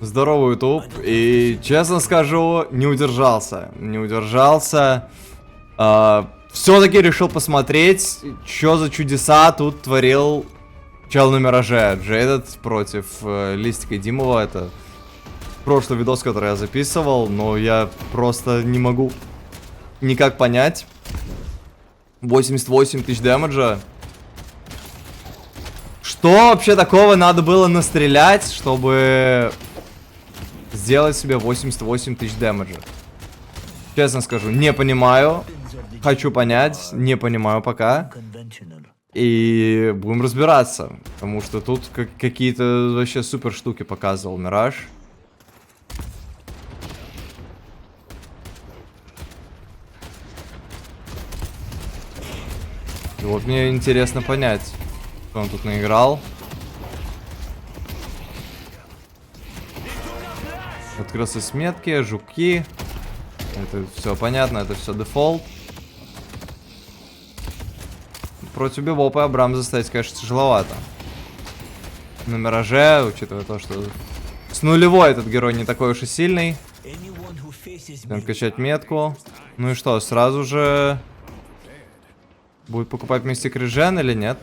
Здорово, YouTube. И, честно скажу, не удержался. Не удержался. Все-таки решил посмотреть, что за чудеса тут творил чел на Мираже. Джейдед против Листика и Димова. Это прошлый видос, который я записывал. Но я просто не могу никак понять. 88 тысяч дэмэджа. Что вообще такого надо было настрелять, чтобы сделать себе 88 тысяч дэмэджа? Честно скажу, не понимаю. Хочу понять, не понимаю пока. И будем разбираться. Потому что тут какие-то вообще супер штуки показывал Мираж. И вот мне интересно понять, что он тут наиграл. Открылся с метки, жуки. Это все понятно, это все дефолт. Против Бибопа и Абрамза стоять, конечно, тяжеловато. На Мираже, учитывая то, что с нулевой этот герой не такой уж и сильный. Будем качать метку. Ну и что, сразу же будет покупать Мистик Режен или нет?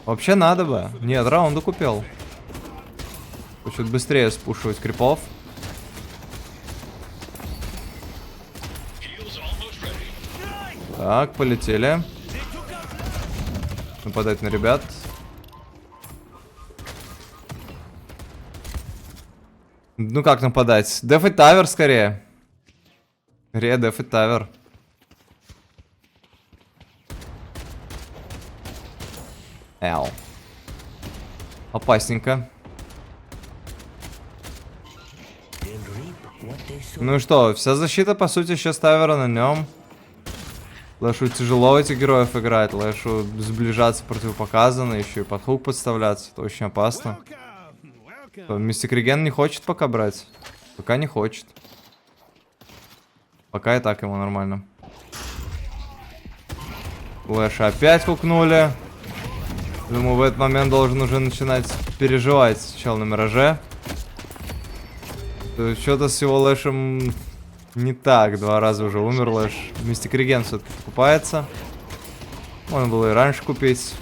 Вообще надо бы. Нет, раунду купил. Хочет быстрее спушивать крипов. Так, полетели. Нападать на ребят. Ну как нападать? Дефать тавер скорее. Дефать тавер. Эл. Опасненько. Ну и что, вся защита по сути сейчас тавера на нем. Лэшу тяжело этих героев играть, Лэшу сближаться противопоказано, еще и под хук подставляться, это очень опасно. Мистик Реген не хочет пока брать, пока не хочет. Пока и так ему нормально. Лэша опять хукнули. Думаю, в этот момент должен уже начинать переживать чел на Мираже. Что-то с его Лэшем не так, 2 раза уже умер Лэш. Мистик Реген все-таки покупается. Можно было и раньше купить.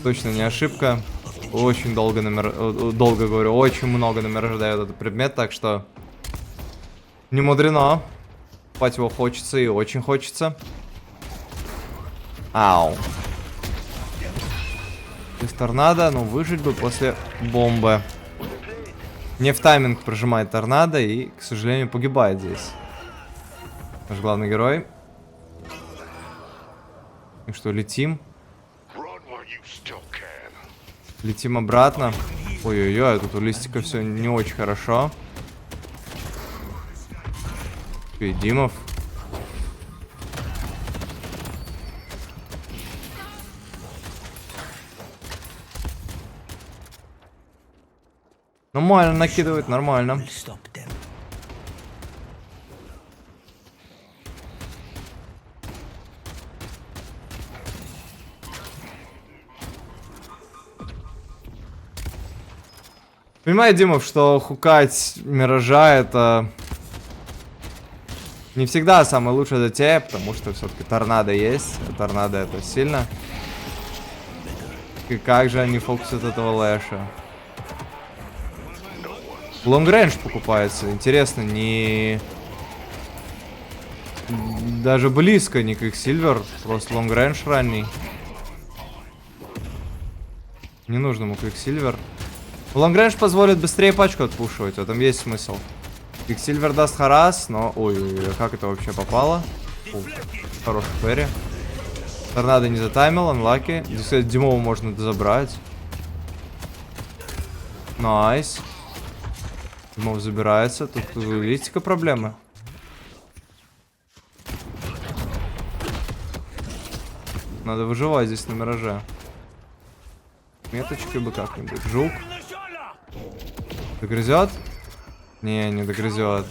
Точно не ошибка. Очень долго долго говорю, очень много на Мираже дает этот предмет, так что не мудрено. Покупать его хочется и очень хочется. Ау. Из торнадо, ну выжить бы после бомбы. Не в тайминг прожимает торнадо и, к сожалению, погибает здесь. Наш главный герой. И что, летим? Летим обратно. Ой-ой-ой, тут у Листика все не очень хорошо. И Димов. Нормально накидывает, нормально. Понимаю, Димов, что хукать Миража это не всегда самая лучшая затея, потому что все-таки торнадо есть. А торнадо это сильно. И как же они фокусят этого Лэша? Лонгрейндж покупается. Интересно, не... Даже близко не Квиксильвер. Просто лонгрейндж ранний. Не нужно ему Квиксильвер. Лонгрейндж позволит быстрее пачку отпушивать. В этом есть смысл. Квиксильвер даст харас, но... Ой-ой-ой, как это вообще попало? Хороший ферри. Торнадо не затаймил, анлаки. Здесь, кстати, Димову можно забрать. Найс. Димов забирается. Тут видите, проблемы. Надо выживать здесь на Мираже. Меточкой бы как-нибудь. Жук. Догрызет? Не догрызет.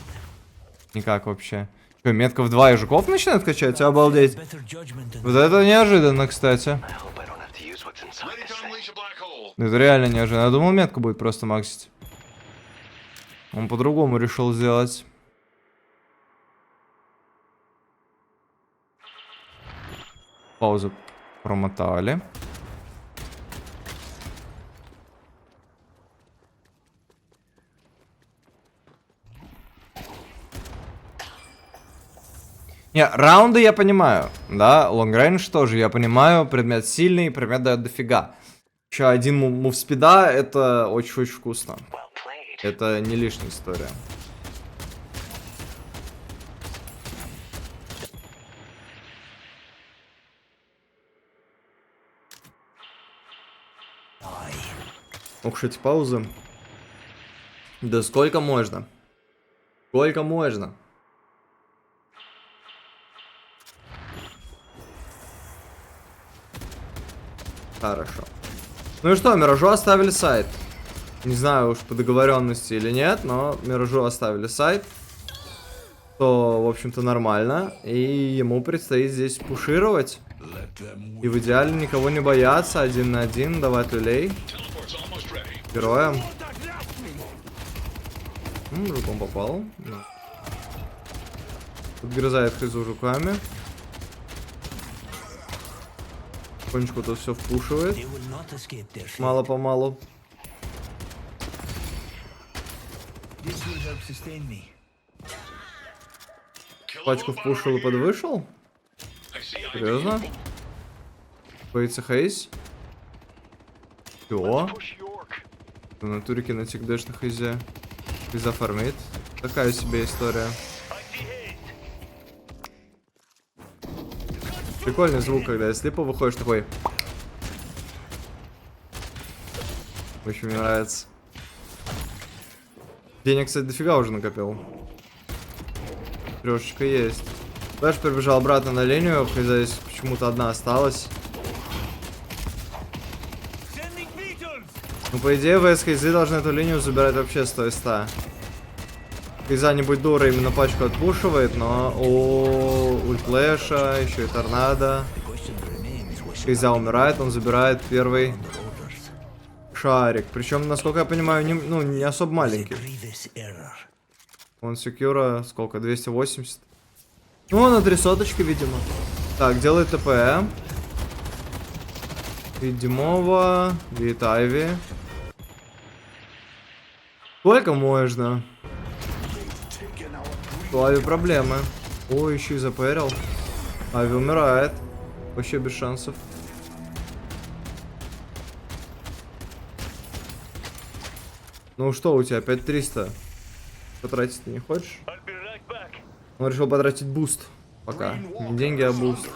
Никак вообще. Что, метка в 2 и жуков начинает качать? Обалдеть. Вот это неожиданно, кстати. Это реально неожиданно. Я думал, метку будет просто максить. Он по-другому решил сделать. Паузу промотали. Не, раунды я понимаю, да, лонгрейндж тоже, я понимаю, предмет сильный, предмет дает дофига. Еще один мув спида, это очень-очень вкусно. Это не лишняя история. Ох, эти паузы. Да сколько можно? Сколько можно? Хорошо. Ну и что, Миражу оставили сайт. Не знаю уж по договоренности или нет, но Миражу оставили сайт. То, в общем-то, нормально. И ему предстоит здесь пушировать. И в идеале никого не бояться. 1 на 1, давать люлей. Героям. Жуком попал. Подгрызает хизу жуками. Потихонечку тут все впушивает. Мало-помалу. Пачку впушил и подвышел? Серьезно? Боится Хейз? Чего? В натуре кинетик дэш на Хейзе. Хейза фармит. Такая себе история. Прикольный звук, когда из слипа выходишь такой. Очень мне нравится. Денег, кстати, дофига уже накопил. Трешечка есть. Дальше прибежал обратно на линию. Хейза здесь почему-то одна осталась. Ну, по идее, ВС Хейзы должны эту линию забирать вообще 100 из 100. Хейза, не будь дура, именно пачку отпушивает, но... О, ультфлэша, еще и торнадо. Хейза умирает, он забирает первый шарик. Причем, насколько я понимаю, не особо маленький. Он секьюра, сколько, 280? Ну, на 3 соточки, видимо. Так, делает ТП. Видимого, вид Айви. Сколько можно? У Айви проблемы. Ой, еще и запэрил. Айви умирает. Вообще без шансов. Ну что, у тебя 5300. Потратить ты не хочешь? Он решил потратить буст. Пока. Не деньги, а буст.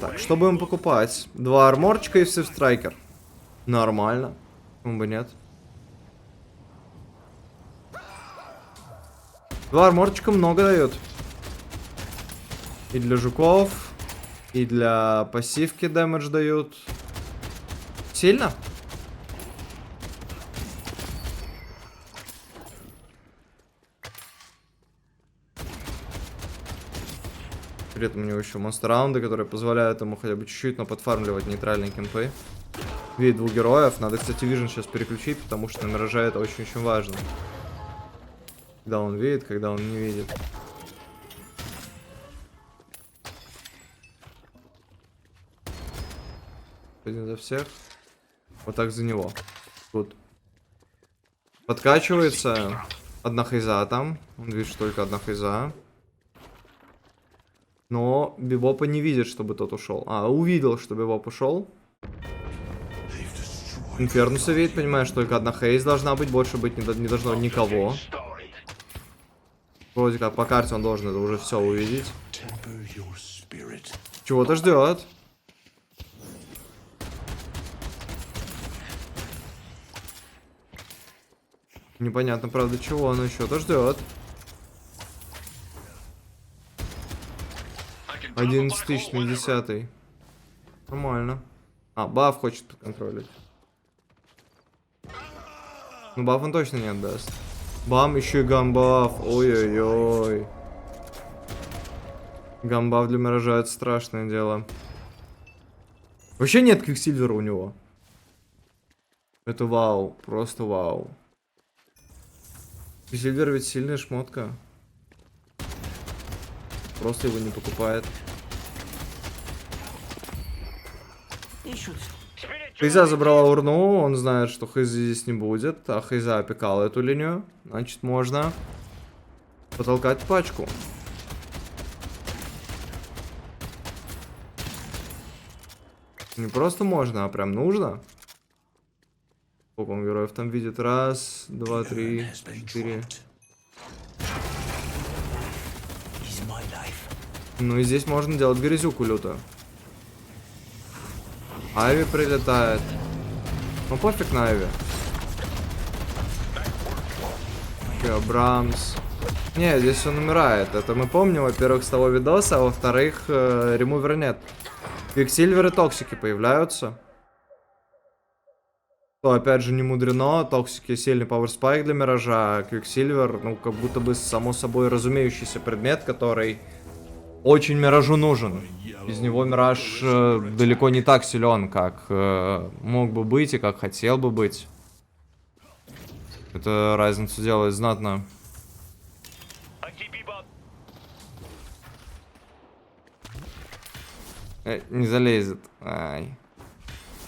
Так, что будем покупать? 2 арморчика и все страйкер. Нормально. Почему бы нет? 2 арморчика много дает. И для жуков, и для пассивки дэмэдж дают. Сильно? При этом у него еще монстр-раунды, которые позволяют ему хотя бы чуть-чуть, но подфармливать нейтральные кемпы. Видит 2 героев. Надо, кстати, вижен сейчас переключить, потому что на Мираже это очень-очень важно. Когда он видит, когда он не видит. Один за всех. Вот так за него. Тут. Подкачивается. Одна Хейза там. Он видит, что только одна Хейза. Но Бибопа не видит, чтобы тот ушел. А, увидел, что Бибоп ушел. Инфернуса видит, понимает, что только одна Хейз должна быть. Больше быть не должно никого. Вроде как по карте он должен это уже все увидеть. Чего-то ждет. Непонятно, правда, чего, но еще-то ждет. 11 тысяч на 10. Нормально. А, баф хочет подконтролить. Ну, баф он точно не отдаст. Бам, еще и гамбаф. Ой-ой-ой. Гамбаф для Миража это страшное дело. Вообще нет квиксильвера у него. Это вау, просто вау. Зильвер ведь сильная шмотка. Просто его не покупает. Хейза забрала урну, он знает, что Хейза здесь не будет, а Хейза опекала эту линию. Значит, можно потолкать пачку. Не просто можно, а прям нужно. Сколько он героев там видит? Раз, два, три, четыре. Ну и здесь можно делать грязюку лютую. Айви прилетает. Ну пофиг на Айви. Абрамс. Не, здесь он умирает. Это мы помним, во-первых, с того видоса, а во-вторых, ремувера нет. Квиксильвер и токсики появляются. То опять же не мудрено. Токсики сильный пауэрспайк для Миража, а Квиксильвер, ну как будто бы само собой разумеющийся предмет, который очень Миражу нужен. Без него Мираж далеко не так силен, как мог бы быть и как хотел бы быть. Это разницу делает знатно. Не залезет. Ай.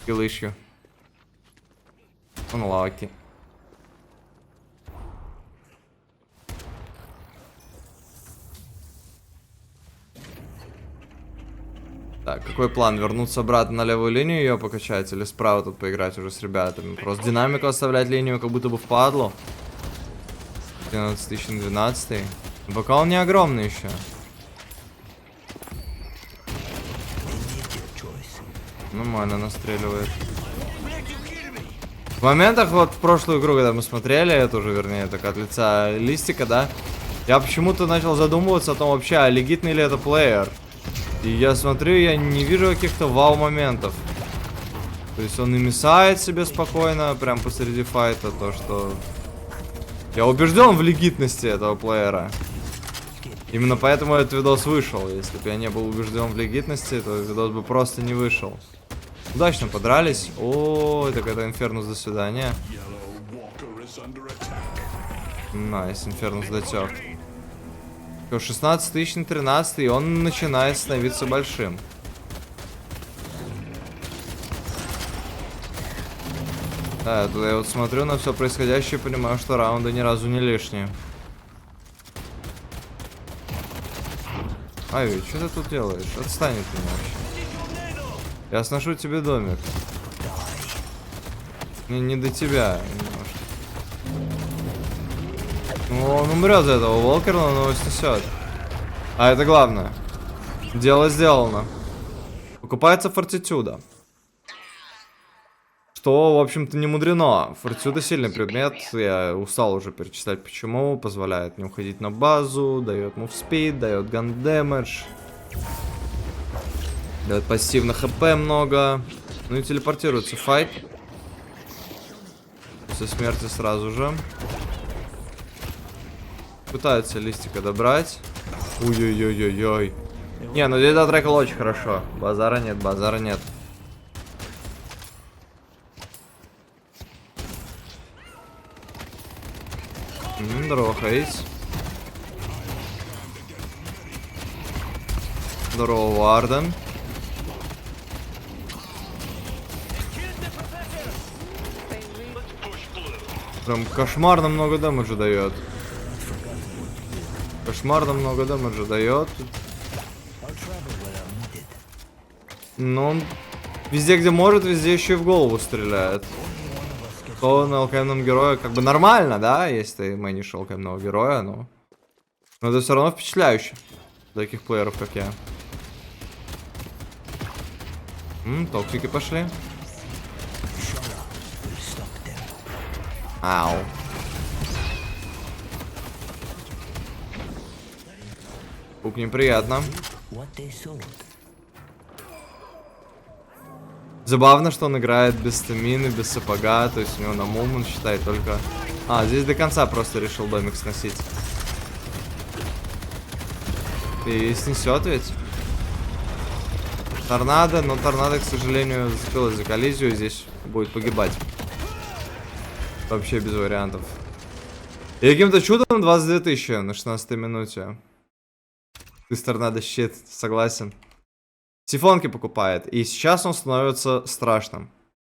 Килышью. Он лаки. Так, какой план? Вернуться обратно на левую линию, ее покачать, или справа тут поиграть уже с ребятами? Просто динамику оставлять линию, как будто бы впадло. 12 тысяч на 12. Пока он не огромный еще. Нормально настреливает. В моментах, вот в прошлую игру, когда мы смотрели, это уже, вернее, так от лица Листика, да, я почему-то начал задумываться о том вообще, а легитный ли это плеер. И я смотрю, я не вижу каких-то вау-моментов. То есть он и мисает себе спокойно, прям посреди файта, то что... Я убежден в легитности этого плеера. Именно поэтому этот видос вышел. Если бы я не был убежден в легитности, то видос бы просто не вышел. Удачно подрались. О, так это Инфернус, до свидания. Найс, Инфернус дотек. 16 тысяч на 13, и он начинает становиться большим. Да, я вот смотрю на все происходящее и понимаю, что раунды ни разу не лишние. Айви, что ты тут делаешь? Отстань от меня вообще. Я сношу тебе домик. Не до тебя немножко. Ну, он умрет за этого Волкера, но он его снесет. А это главное. Дело сделано. Покупается Фортитюда. Что, в общем-то, не мудрено. Фортитюда сильный предмет. Я устал уже перечислять почему. Позволяет не уходить на базу. Дает мувспид, дает ган дэмэдж. Дает пассивно хп много. Ну и телепортируется файт. После смерти сразу же. Пытаются Листика добрать. Ой-ой-ой-ой-ой. Не, ну здесь дотрекал очень хорошо. Базара нет, базара нет. Здорово, Хейс. Здорово, Варден. Прям кошмарно много дэмэджа дает. Кошмарно много дэмэджа дает. Но он везде, где может, везде еще и в голову стреляет. То на ЛКМном герое как бы нормально, да, если ты мэнишь ЛКМного героя, но это все равно впечатляюще. Для таких плееров, как я. Токсики пошли. Ау. Пук неприятно. Забавно, что он играет без стамины, без сапога, то есть у него на мумон считает только... А, здесь до конца просто решил домик сносить. И снесет ведь. Торнадо, но торнадо, к сожалению, зацепилась за коллизию, здесь будет погибать. Вообще без вариантов. И каким-то чудом 22 тысячи на 16 минуте. Ты торнадо щит, согласен. Сифонки покупает. И сейчас он становится страшным.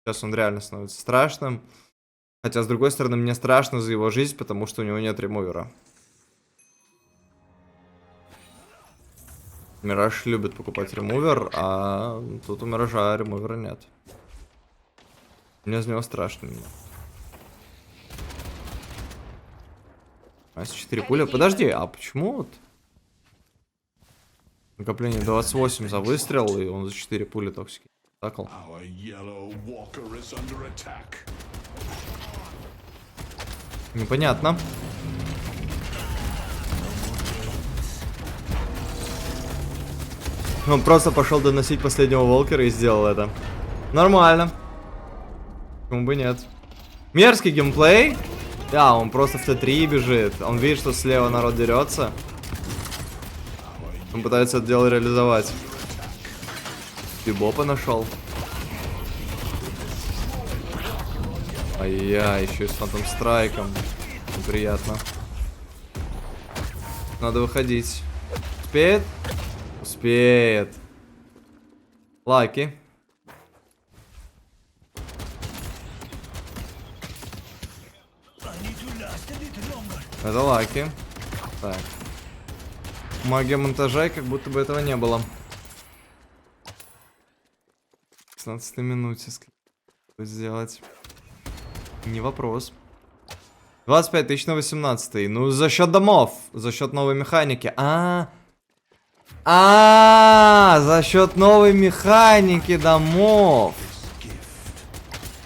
Сейчас он реально становится страшным. Хотя, с другой стороны, мне страшно за его жизнь, потому что у него нет ремувера. Мираж любит покупать ремувер, а тут у Миража ремувера нет. Мне за него страшно. А 4 пули. Подожди, а почему вот? Накопление 28 за выстрел, и он за 4 пули токсики. Такл. Непонятно. Он просто пошел доносить последнего волкера и сделал это. Нормально. Почему бы нет? Мерзкий геймплей. Да, он просто в Т3 бежит. Он видит, что слева народ дерется. Он пытается это дело реализовать. Бибопа нашел. Ай-яй, еще и с Фантом Страйком. Неприятно. Надо выходить. Успеет? Успеет. Лаки. Это лаки. Так. Магия монтажа, как будто бы этого не было. 16 минуте. Сделать. Не вопрос. 25 тысяч на 18. Ну, за счет домов. За счет новой механики. За счет новой механики домов.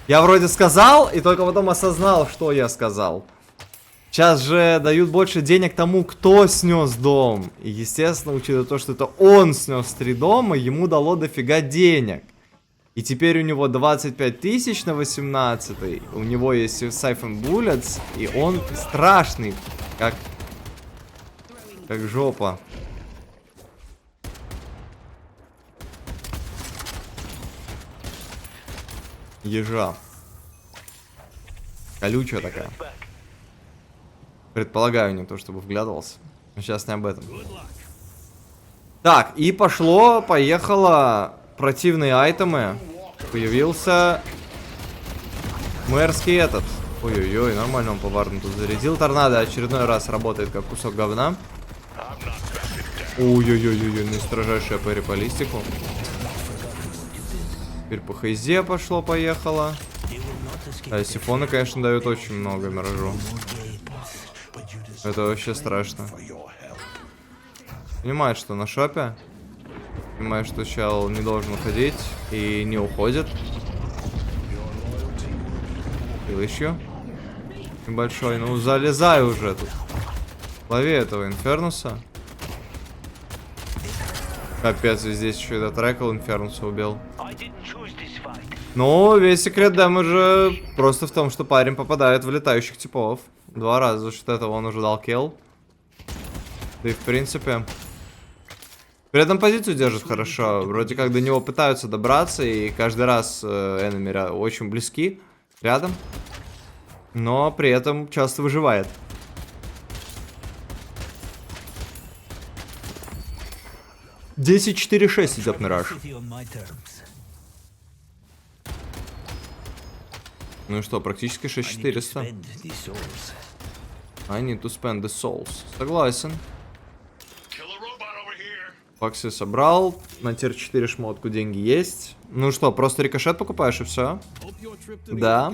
Я вроде сказал, и только потом осознал, что я сказал. Сейчас же дают больше денег тому, кто снес дом. И, естественно, учитывая то, что это он снес 3 дома, ему дало дофига денег. И теперь у него 25 тысяч на 18. У него есть Siphon Bullets, и он страшный, как жопа. Ежа. Колючая такая. Предполагаю, не то чтобы вглядывался. Но сейчас не об этом. Так, и поехало. Противные айтемы. Появился мэрский этот. Ой-ой-ой, нормально он поварно тут зарядил. Торнадо очередной раз работает как кусок говна. Ой-ой-ой-ой, ну строжайшая пари по листику. Теперь по хайзе поехало. А сифоны, конечно, дают очень много Миражу. Это вообще страшно. Понимает, что на шопе. Понимает, что чел не должен уходить. И не уходит. И еще небольшой. Ну, залезай уже тут. Лови этого Инфернуса. Капец, и здесь еще этот Рэкл Инфернуса убил. Ну, весь секрет дэмэджа просто в том, что парень попадает в летающих типов. 2 раза за счет этого он уже дал килл. Да и в принципе... При этом позицию держит хорошо. Вроде как до него пытаются добраться, и каждый раз энеми очень близки, рядом. Но при этом часто выживает. Десять 4-6 идет Мираж. Ну и что, практически 6400. I need to spend the souls. Согласен. Факси собрал. На тир 4 шмотку деньги есть. Ну что, просто рикошет покупаешь и все? Да.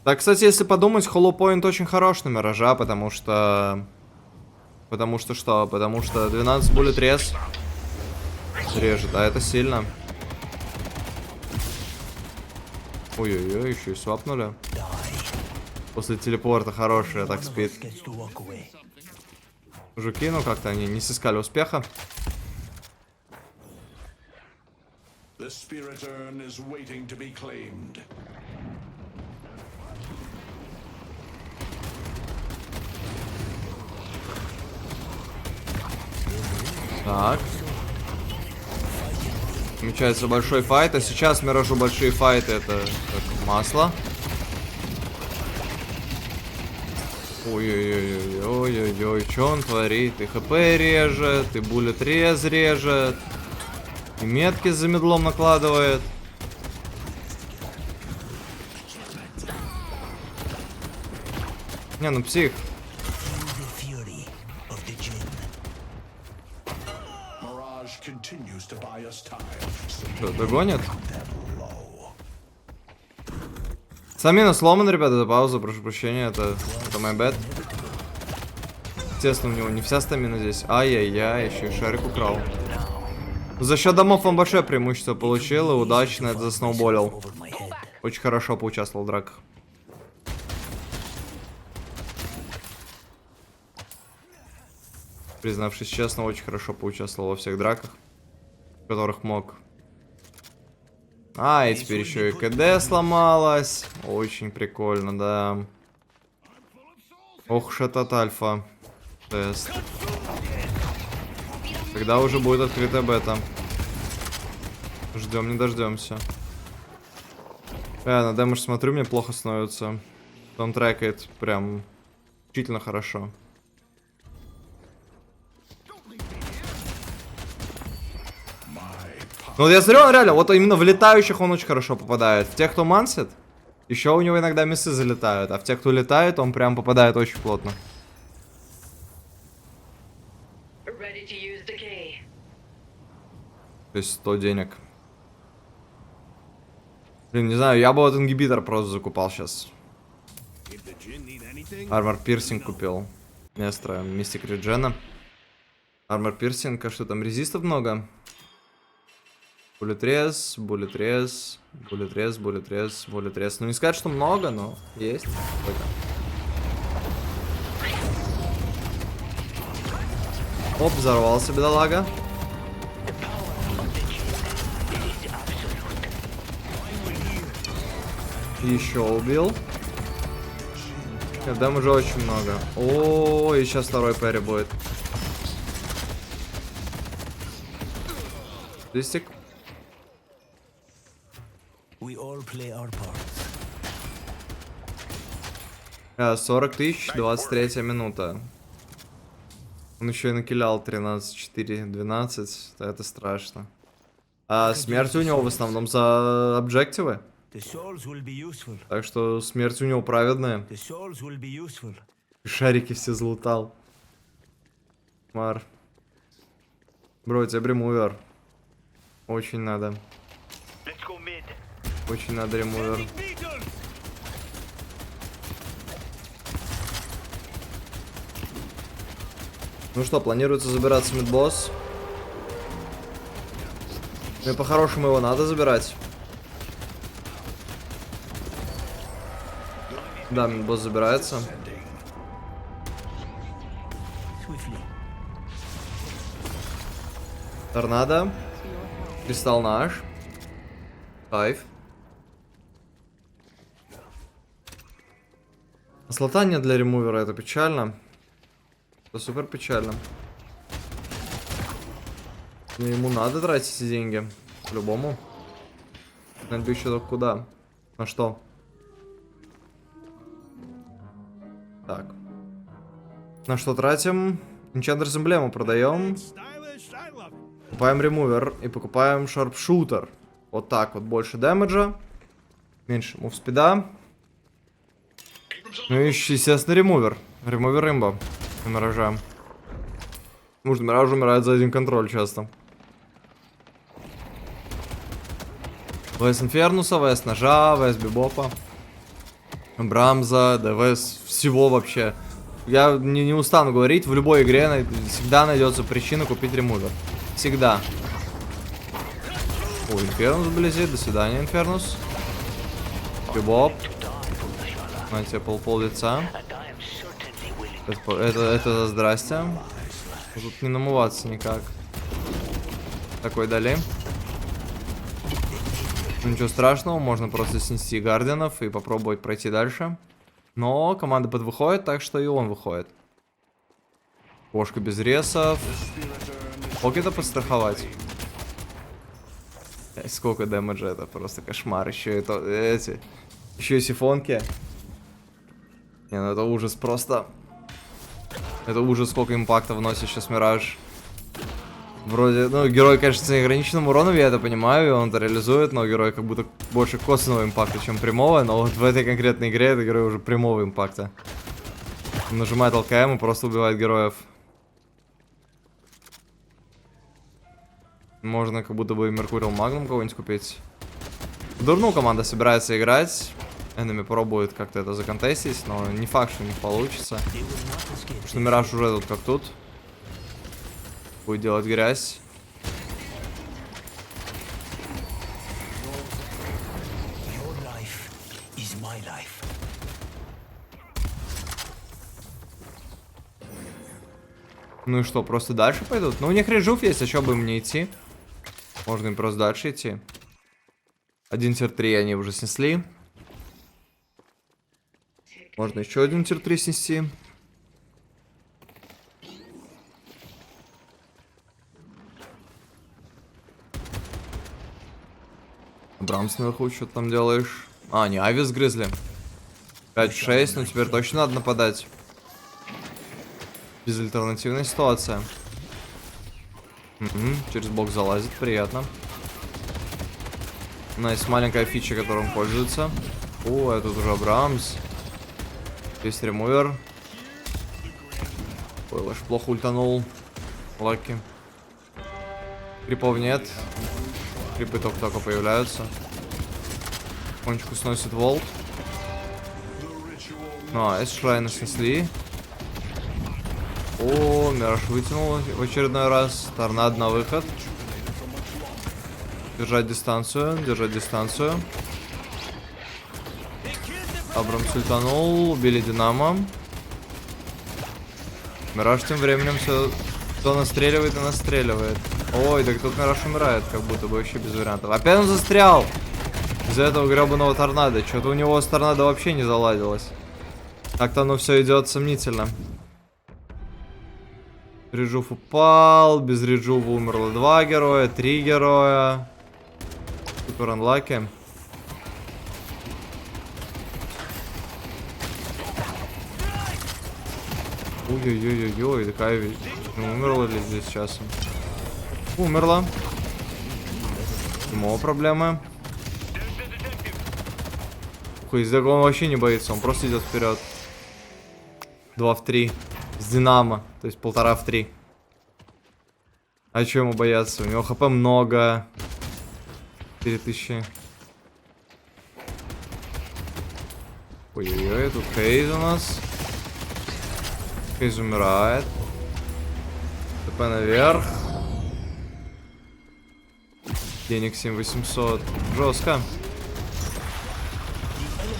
Так, кстати, если подумать, Hollow Point очень хорош на Миража, потому что... Потому что 12 буллет рез режет, а это сильно. Ой-ой-ой, еще и свапнули. После телепорта хороший атак спид. Жуки, ну как-то они не сыскали успеха. Так. Намечается большой файт, а сейчас Миражу большие файты это как масло. Ой-ой-ой-ой-ой-ой, что он творит? И ХП режет, и буллет рез режет, и метки за медлом накладывает. Не, ну псих. Что, догонит? Стамина сломана, ребята, это пауза, прошу прощения, это my bad. Естественно, у него не вся стамина здесь. Ай-яй-яй, еще и шарик украл. За счет домов он большое преимущество получил и удачно это засноуболил. Очень хорошо поучаствовал в драках. Признавшись честно, очень хорошо поучаствовал во всех драках, в которых мог. А, и теперь еще и КД сломалась. Очень прикольно, да. Ох уж этот альфа тест. Когда уже будет открытая бета? Ждем, не дождемся. На дэмэдж смотрю, мне плохо становится. Он трекает прям действительно хорошо. Ну вот я смотрю, он реально, вот именно в летающих он очень хорошо попадает. В тех, кто мансит, еще у него иногда миссы залетают. А в тех, кто летает, он прям попадает очень плотно. То есть 100 денег. Блин, не знаю, я бы вот ингибитор просто закупал сейчас. Армор пирсинг купил. Местро, мистик реджена. Армор пирсинг, а что там, резистов много? Буллетрез, буллетрез, буллетрез, буллетрез, буллетрез. Ну не сказать, что много, но есть. Оп, взорвался бедолага. Еще убил. Дэмэджа очень много. О, и сейчас второй парри будет. Листик. 40 тысяч, 23 минута. Он еще и накилял 13-4, 12. Это страшно. А смерть у него в основном за объективы. Так что смерть у него праведная. Шарики все залутал. Мар. Бро, тебе ремувер. Очень надо. Очень надо ремувер. Ну что, планируется забираться мидбосс. Ну и по-хорошему его надо забирать. Да, мидбосс забирается. Торнадо. Кристалл наш. Кайф. Слотание для ремувера, это печально. Это супер печально. Но ему надо тратить эти деньги. По-любому. Найду еще только куда. На что? Так. На что тратим? Enchanter's эмблему продаем. Покупаем ремувер и покупаем шарпшутер. Вот так вот. Больше дэмэджа. Меньше мувспида. Ну и, естественно, ремувер. Ремувер имба. На миража. Потому что мираж умирает за один контроль часто. ВС Инфернуса, ВС Ножа, ВС Бибопа. Брамза, да ВС всего вообще. Я не устану говорить, в любой игре всегда найдется причина купить ремувер. Всегда. О, Инфернус вблизи, до свидания, Инфернус. Бибоп. На тебе пол лица. Это здрасте. Тут не намываться никак. Такой дали. Ничего страшного, можно просто снести гардианов и попробовать пройти дальше. Но команда подвыходит, так что и он выходит. Кошка без ресов. Покета подстраховать. Сколько дэмэджа, это просто кошмар. Еще это эти. Еще и сифонки. Не, ну это ужас просто. Это ужас, сколько импакта вносит сейчас Мираж. Вроде, ну, герой, конечно, с неограниченным уроном, я это понимаю, он это реализует, но герой как будто больше косвенного импакта, чем прямого, но вот в этой конкретной игре это герой уже прямого импакта. Он нажимает ЛКМ и просто убивает героев. Можно как будто бы Меркуриал Магнум кого-нибудь купить. Дурну команда собирается играть. Энеми пробует как-то это законтестить, но не факт, что у них получится. Потому что Мираж уже тут как тут. Будет делать грязь. Ну и что, просто дальше пойдут? Ну у них режув есть, а что бы им не идти? Можно им просто дальше идти. 1-3 они уже снесли. Можно еще 1-3 снести. Абрамс наверху, что ты там делаешь? А, не, Ави сгрызли. 5-6, ну теперь точно надо нападать. Безальтернативная ситуация. Через блок залазит, приятно. Найс, маленькая фича, которой он пользуется. О, это уже Абрамс. Есть ремувер. Ой, лаш плохо ультанул. Лаки. Крипов нет. Крипы только появляются. Кончику сносит волт. Найс, Шрайна снесли. О, Мираж вытянул в очередной раз. Торнадо на выход. Держать дистанцию, держать дистанцию. Абрамс ультанул, убили Динамо. Мираж тем временем все настреливает и настреливает. Ой, так тут Мираж умирает, как будто бы вообще без вариантов. Опять он застрял! Из-за этого гребаного торнадо. Что-то у него с торнадо вообще не заладилось. Так-то оно все идет сомнительно. Реджув упал, без Реджува умерло 2 героя, 3 героя. Супер анлаки. Ой-ой-ой-ой-ой, такая ведь. Ну, умерла ли здесь сейчас? Умерла. Ему проблемы. Ух, из он вообще не боится, он просто идет вперед. 2-3. С Динамо. То есть 1,5-3. А что ему бояться? У него хп много. 4000. Ой-ой-ой, тут Хейз у нас. Хейз умирает. ТП наверх. Денег 7800. Жестко.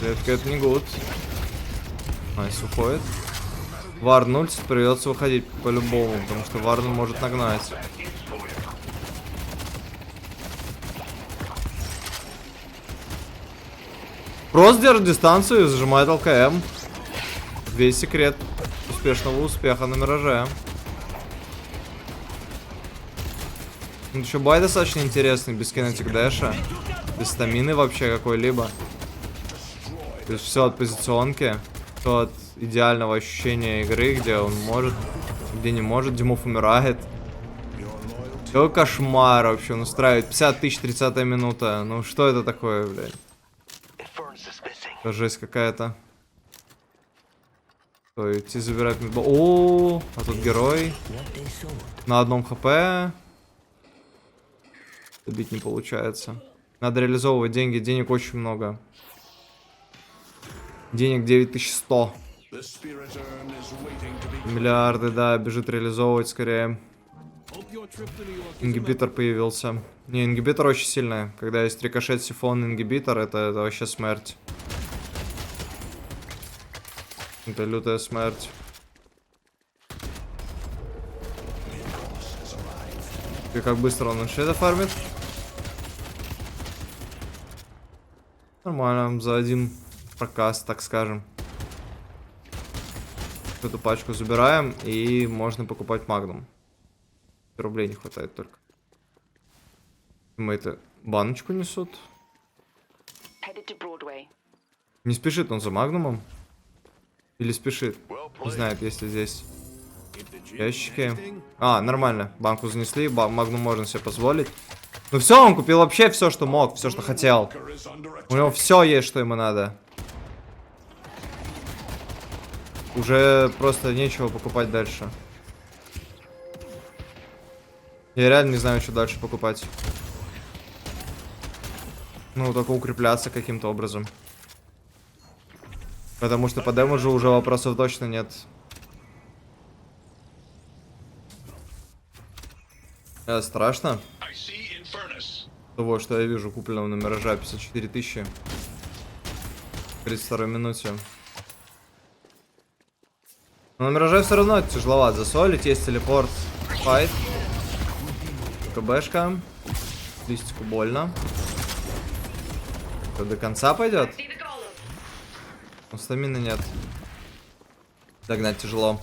Клетка это не гуд. Найс уходит. Варн ультит, придется выходить по-любому, потому что Варн может нагнать. Просто держит дистанцию и зажимает ЛКМ. Весь секрет успешного успеха на Мираже. Ну, еще бай достаточно интересный, без кинетик дэша. Без стамины вообще какой-либо. То есть все от позиционки. Все от идеального ощущения игры, где он может, где не может. Димов умирает. Какой кошмар вообще, он устраивает. 50 тысяч, 30-я минута. Ну что это такое, блядь? Это жесть какая-то. Идти забирать... О, а тут герой. На одном хп. Убить не получается. Надо реализовывать деньги. Денег очень много. Денег 9100. Миллиарды, да, бежит реализовывать скорее. Ингибитор появился. Не, ингибитор очень сильный. Когда есть рикошет, сифон, ингибитор, это вообще смерть. Это лютая смерть. И как быстро он иншеда фармит. Нормально, за один прокаст, так скажем. Эту пачку забираем, и можно покупать магнум. Рублей не хватает только. Мы это баночку несут. Не спешит он за магнумом. Или спешит. Не знает, есть ли здесь ящики. А, нормально. Банку занесли. Магнум можно себе позволить. Ну все, он купил вообще все, что мог. Все, что хотел. У него все есть, что ему надо. Уже просто нечего покупать дальше. Я реально не знаю, что дальше покупать. Ну, только укрепляться каким-то образом. Потому что по демеджу уже вопросов точно нет. Страшно. Того, что я вижу, купленного на Миража 54 тысячи. В 32 минуте. Но на Мираже все равно это тяжеловато засолить. Есть телепорт, файт. КБшка. Листику больно. Что, до конца пойдет? Но стамины нет. Догнать тяжело.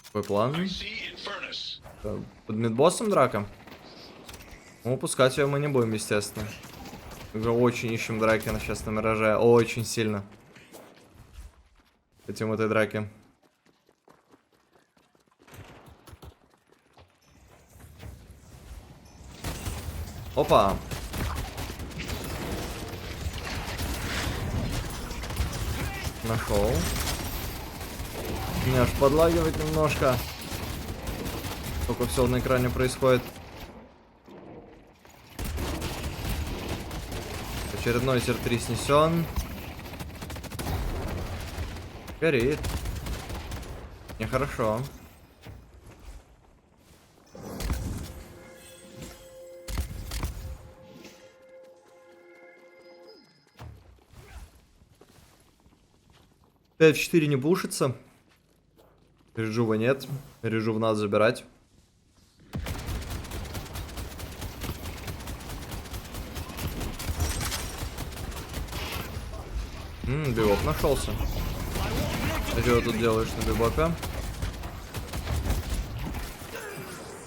Какой план? Под мидбоссом драка? Ну, упускать ее мы не будем, естественно. Уже очень ищем драки на сейчас на Мираже. Очень сильно. Хотим этой драки. Опа. Нашел. Меня аж подлагивает немножко. Только все на экране происходит. Очередной тир-3 снесен. Горит. Нехорошо. Т4 не бушится. Реджува нет. Реджув надо забирать. Бибоп нашелся. А что ты тут делаешь на бибопе?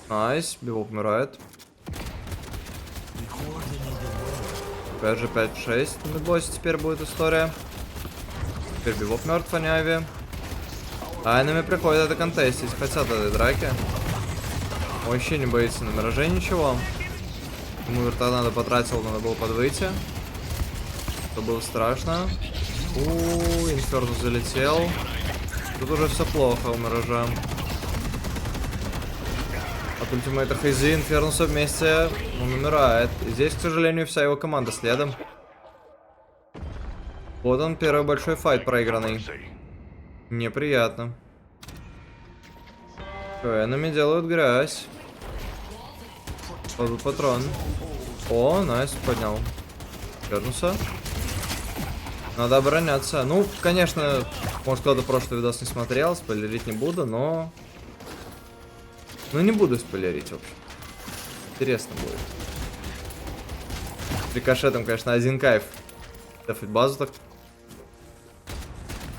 Найс, бибоп умирает. Опять же 5-6 на боссе теперь будет история. Теперь бибоп мертв, а не Ави. Айнами приходит это контестить, хотят этой драки. Он вообще не боится на Мираже ничего. Ему вертонадо потратил, надо было подвыйти. Это было страшно. Инфернус залетел. Тут уже все плохо у Миража. От ультимейта Хейзи Инфернуса вместе он умирает. И здесь, к сожалению, вся его команда следом. Вот он, первый большой файт проигранный. Неприятно. Энами делают грязь. Падал патрон. О, найс, поднял Инфернуса. Надо обороняться. Ну, конечно, может, кто-то прошлый видос не смотрел, спойлерить не буду, но... Ну, не буду спойлерить, в общем. Интересно будет. Рикошетом, конечно, один кайф. Дефать базу так...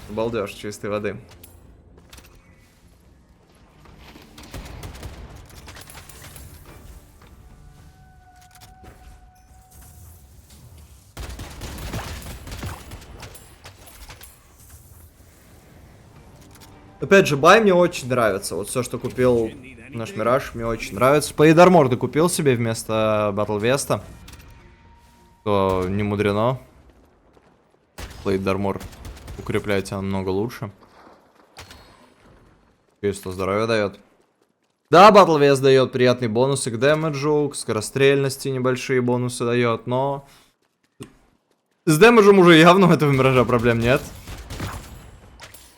Балдеж чистой воды. Опять же, бай мне очень нравится. Вот все, что купил наш Мираж, мне очень нравится. Плейдарморды купил себе вместо Батл Веста. То не мудрено. Плейдармор укрепляет тебя намного лучше. Чисто здоровье дает. Да, Батл Вест дает приятные бонусы к дэмэджу, к скорострельности небольшие бонусы дает, но... С дэмэджем уже явно у этого Миража проблем нет.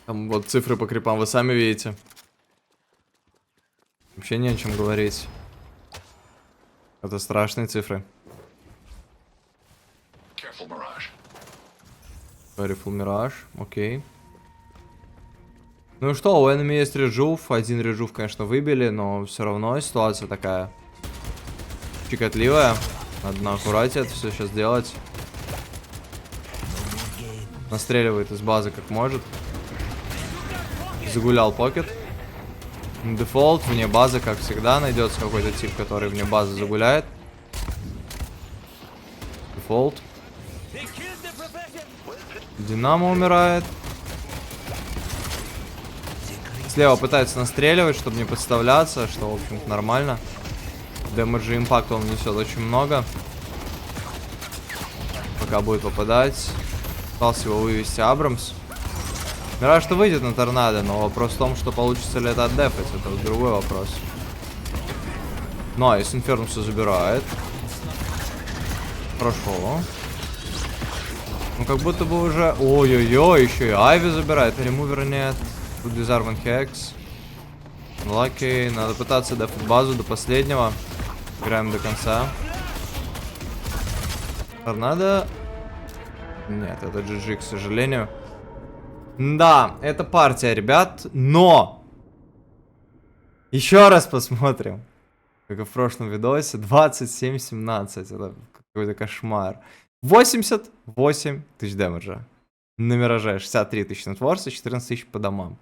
Там вот цифры по крипам вы сами видите. Вообще не о чем говорить. Это страшные цифры. Careful Mirage, окей. Ну и что, у Enemy есть реджув. Один реджув, конечно, выбили, но все равно ситуация такая щекотливая. Надо на аккурате это все сейчас делать. Настреливает из базы как может. Загулял покет. Дефолт, вне базы, как всегда, найдется какой-то тип, который вне базы загуляет. Дефолт. Динамо умирает. Слева пытается настреливать, чтобы не подставляться, что, в общем-то, нормально. Дэмэджа импакта он несет очень много. Пока будет попадать. Пытался его вывести Абрамс. Мираж что выйдет на торнадо, но вопрос в том, что получится ли это отдефать. Это вот другой вопрос. Найс, Инфернуса забирает. Хорошо. Ну как будто бы уже... Ой-ой-ой, еще и Айви забирает. Ремувера нет. Тут Disarming Hex. Лаки. Надо пытаться дефать базу до последнего. Играем до конца. Торнадо. Нет, это GG, к сожалению. Да, это партия, ребят. Но! Еще раз посмотрим. Как и в прошлом видосе. 27-17. Это какой-то кошмар. 88 тысяч дэмэджа. На Мираже 63 тысячи на Творсе, 14 тысяч по домам.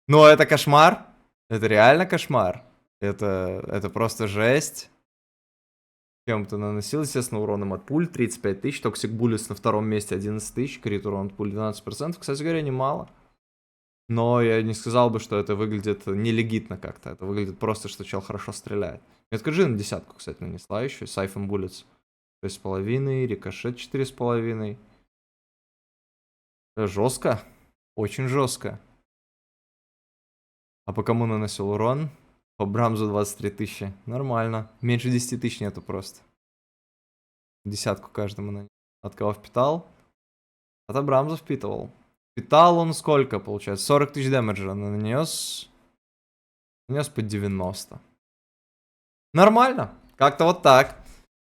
Но это кошмар. Это реально кошмар. Это просто жесть. Чем-то наносил, естественно, уроном от пуль 35 тысяч. Токсик Буллис на втором месте 11 тысяч. Крит урон от пуль 12%. Кстати говоря, немало. Но я не сказал бы, что это выглядит нелегитно как-то. Это выглядит просто, что чел хорошо стреляет. Метка G на десятку, кстати, нанесла еще. Сайфон Буллетс 6,5. Рикошет 4,5. Жестко. Очень жестко. А по кому наносил урон? По Брамзу 23 тысячи. Нормально. Меньше 10 тысяч нету просто. Десятку каждому нанес. От кого впитал? От Абрамза впитывал. Впитал он сколько, получается? 40 тысяч дэмэджа нанес. Нанес по 90. Нормально. Как-то вот так.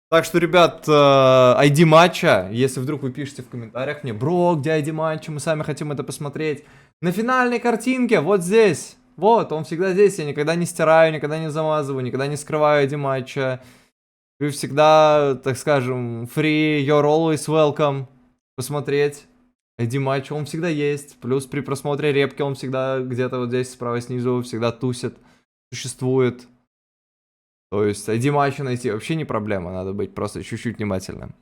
Так что, ребят, ID матча, если вдруг вы пишете в комментариях мне: бро, где ID матча, мы сами хотим это посмотреть. На финальной картинке, вот здесь. Вот, он всегда здесь, я никогда не стираю, никогда не замазываю, никогда не скрываю ID матча. Вы всегда, так скажем, free, you're always welcome посмотреть ID матча, он всегда есть. Плюс при просмотре репки он всегда где-то вот здесь справа снизу всегда тусит, существует. То есть ID матча найти вообще не проблема, надо быть просто чуть-чуть внимательным.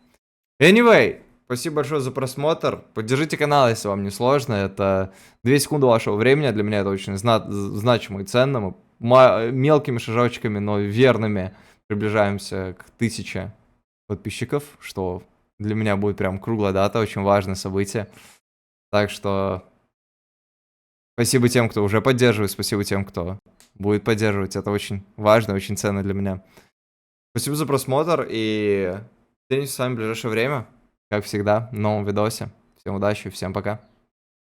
Anyway, спасибо большое за просмотр. Поддержите канал, если вам не сложно. Это 2 секунды вашего времени. Для меня это очень значимо и ценно. Мы мелкими шажочками, но верными приближаемся к 1000 подписчиков, что для меня будет прям круглая дата, очень важное событие. Так что спасибо тем, кто уже поддерживает, спасибо тем, кто будет поддерживать. Это очень важно, очень ценно для меня. Спасибо за просмотр и встретимся с вами в ближайшее время. Как всегда, в новом видосе. Всем удачи, всем пока.